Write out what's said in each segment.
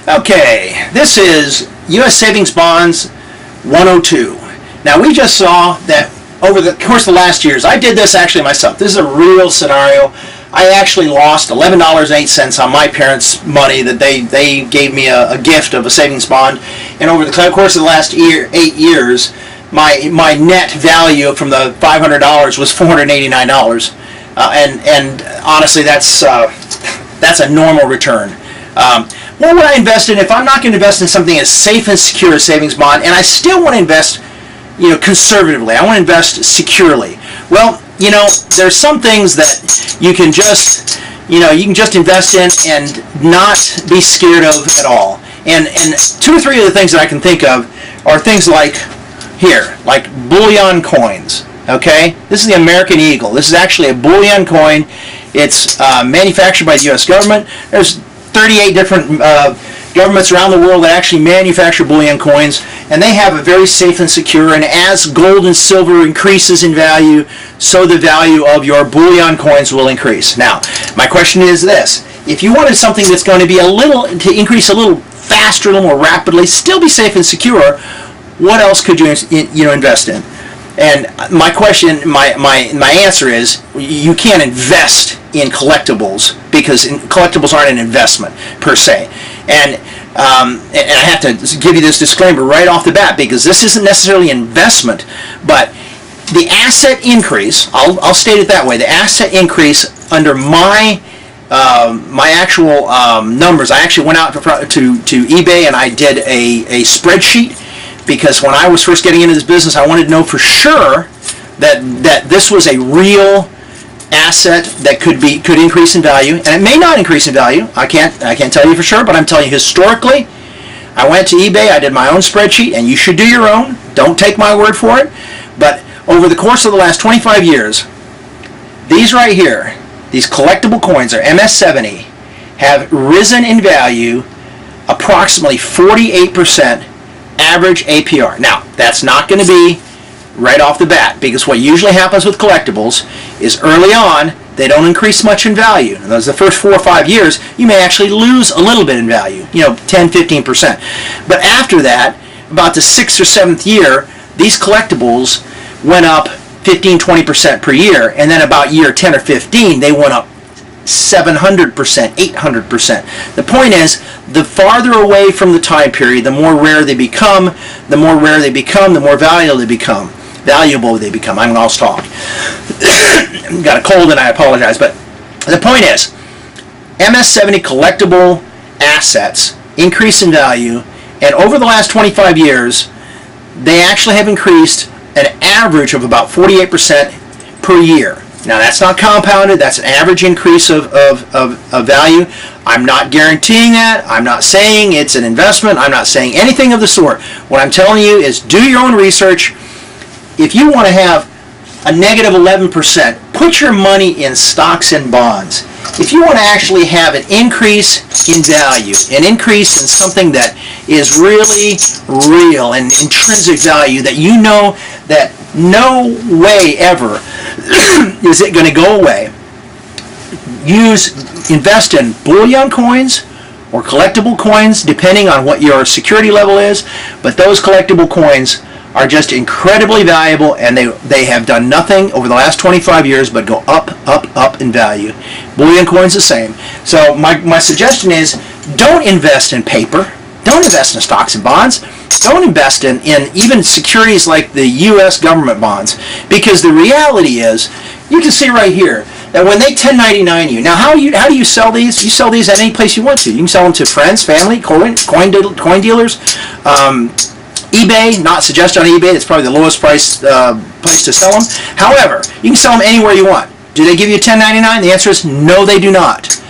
Okay, this is U.S. Savings Bonds 102. Now we just saw that over the course of the last years, I did this actually myself. This is a real scenario. I actually lost $11.08 on my parents' money that they gave me a gift of a savings bond. And over the course of the last 8 years, my net value from the $500 was $489. And honestly, that's a normal return. What would I invest in if I'm not going to invest in something as safe and secure as savings bond, and I still want to invest, conservatively? I want to invest securely. Well, there's some things that you can just, invest in and not be scared of at all. And 2 or 3 of the things that I can think of are things like bullion coins. Okay, this is the American Eagle. This is actually a bullion coin. It's manufactured by the U.S. government. There's 38 different governments around the world that actually manufacture bullion coins, and they have a very safe and secure, and as gold and silver increases in value, so the value of your bullion coins will increase. Now, my question is this: if you wanted something that's going to be to increase a little faster, a little more rapidly, still be safe and secure, what else could you invest in? And my answer is, you can't invest in collectibles, because collectibles aren't an investment per se. And I have to give you this disclaimer right off the bat, because this isn't necessarily an investment, but the asset increase, I'll state it that way, the asset increase under my actual numbers. I actually went out to eBay and I did a spreadsheet, because when I was first getting into this business, I wanted to know for sure that this was a real asset that could increase in value, and it may not increase in value. I can't tell you for sure, but I'm telling you historically. I went to eBay, I did my own spreadsheet, and you should do your own. Don't take my word for it. But over the course of the last 25 years, these right here, these collectible coins, or MS-70, have risen in value approximately 48% average APR. Now, that's not going to be right off the bat, because what usually happens with collectibles is early on they don't increase much in value. In those the first 4 or 5 years, you may actually lose a little bit in value, 10-15%. But after that, about the 6th or 7th year, these collectibles went up 15-20% per year, and then about year 10 or 15 they went up 700%, 800%. The point is, the farther away from the time period, the more rare they become, the more valuable they become. I'm lost talk. Got a cold and I apologize, but the point is, MS-70 collectible assets increase in value, and over the last 25 years, they actually have increased an average of about 48% per year. Now, that's not compounded, that's an average increase of value. I'm not guaranteeing that. I'm not saying it's an investment. I'm not saying anything of the sort. What I'm telling you is, do your own research. If you want to have a negative 11%, put your money in stocks and bonds. If you want to actually have an increase in value, an increase in something that is really real and intrinsic value, that you know that no way ever is it going to go away, invest in bullion coins or collectible coins, depending on what your security level is. But those collectible coins are just incredibly valuable, and they have done nothing over the last 25 years but go up, up, up in value. Bullion coins the same. So my suggestion is, don't invest in paper. Don't invest in stocks and bonds. Don't invest in even securities like the U.S. government bonds, because the reality is, you can see right here that when they 1099 you, now how do you sell these? You sell these at any place you want to. You can sell them to friends, family, coin dealers, eBay. Not suggested on eBay. It's probably the lowest price place to sell them. However, you can sell them anywhere you want. Do they give you a 1099? The answer is no, they do not.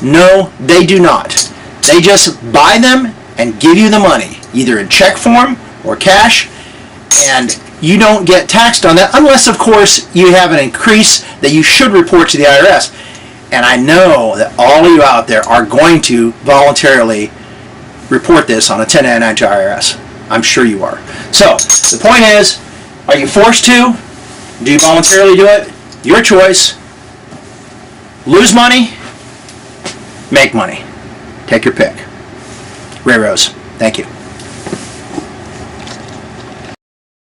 No, they do not. They just buy them and give you the money, either in check form or cash, and you don't get taxed on that, unless, of course, you have an increase that you should report to the IRS. And I know that all of you out there are going to voluntarily report this on a 1099 to IRS. I'm sure you are. So, the point is, are you forced to? Do you voluntarily do it? Your choice. Lose money, make money. Take your pick. railroads. Thank you.